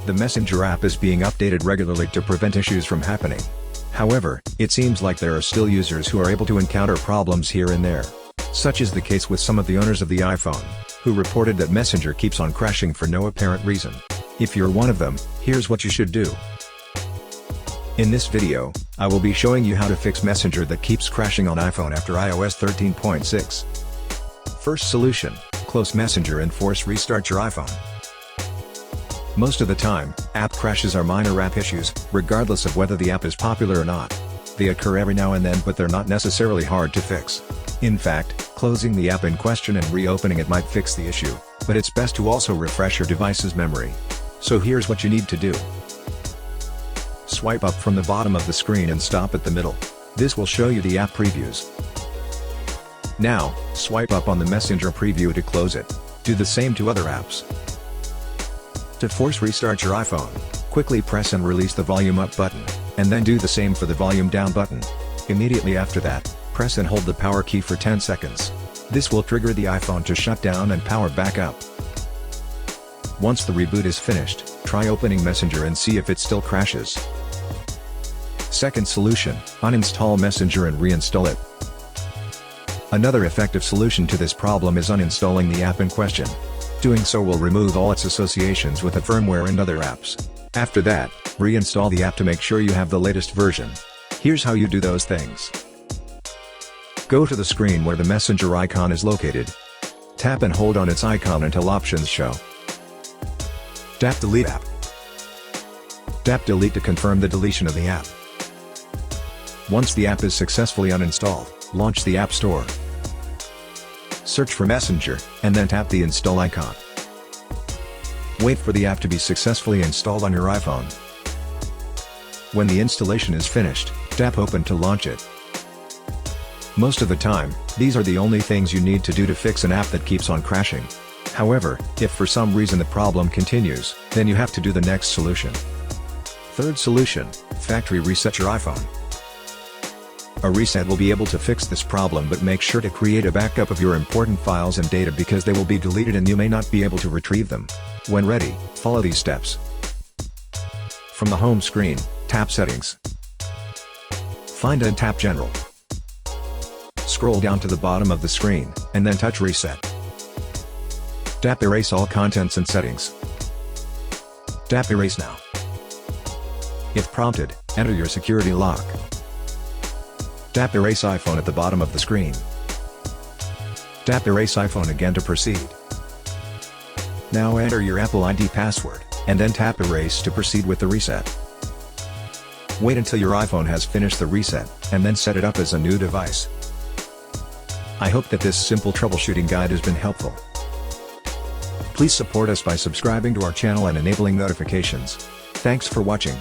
The Messenger app is being updated regularly to prevent issues from happening. However, it seems like there are still users who are able to encounter problems here and there. Such is the case with some of the owners of the iPhone, who reported that Messenger keeps on crashing for no apparent reason. If you're one of them, here's what you should do. In this video, I will be showing you how to fix Messenger that keeps crashing on iPhone after iOS 13.6. First solution, close Messenger and force restart your iPhone. Most of the time, app crashes are minor app issues, regardless of whether the app is popular or not. They occur every now and then, but they're not necessarily hard to fix. In fact, closing the app in question and reopening it might fix the issue, but it's best to also refresh your device's memory. So here's what you need to do. Swipe up from the bottom of the screen and stop at the middle. This will show you the app previews. Now, swipe up on the Messenger preview to close it. Do the same to other apps. To force restart your iPhone, quickly press and release the volume up button, and then do the same for the volume down button. Immediately after that, press and hold the power key for 10 seconds. This will trigger the iPhone to shut down and power back up. Once the reboot is finished, try opening Messenger and see if it still crashes. Second solution, uninstall Messenger and reinstall it. Another effective solution to this problem is uninstalling the app in question. Doing so will remove all its associations with the firmware and other apps. After that, reinstall the app to make sure you have the latest version. Here's how you do those things. Go to the screen where the Messenger icon is located. Tap and hold on its icon until options show. Tap Delete App. Tap Delete to confirm the deletion of the app. Once the app is successfully uninstalled, launch the App Store. Search for Messenger, and then tap the install icon. Wait for the app to be successfully installed on your iPhone. When the installation is finished, tap Open to launch it. Most of the time, these are the only things you need to do to fix an app that keeps on crashing. However, if for some reason the problem continues, then you have to do the next solution. Third solution, factory reset your iPhone. A reset will be able to fix this problem, but make sure to create a backup of your important files and data because they will be deleted and you may not be able to retrieve them. When ready, follow these steps. From the home screen, tap Settings. Find and tap General. Scroll down to the bottom of the screen, and then touch Reset. Tap Erase all contents and settings. Tap Erase now. If prompted, enter your security lock. Tap Erase iPhone at the bottom of the screen. Tap Erase iPhone again to proceed. Now enter your Apple ID password, and then tap Erase to proceed with the reset. Wait until your iPhone has finished the reset, and then set it up as a new device. I hope that this simple troubleshooting guide has been helpful. Please support us by subscribing to our channel and enabling notifications. Thanks for watching.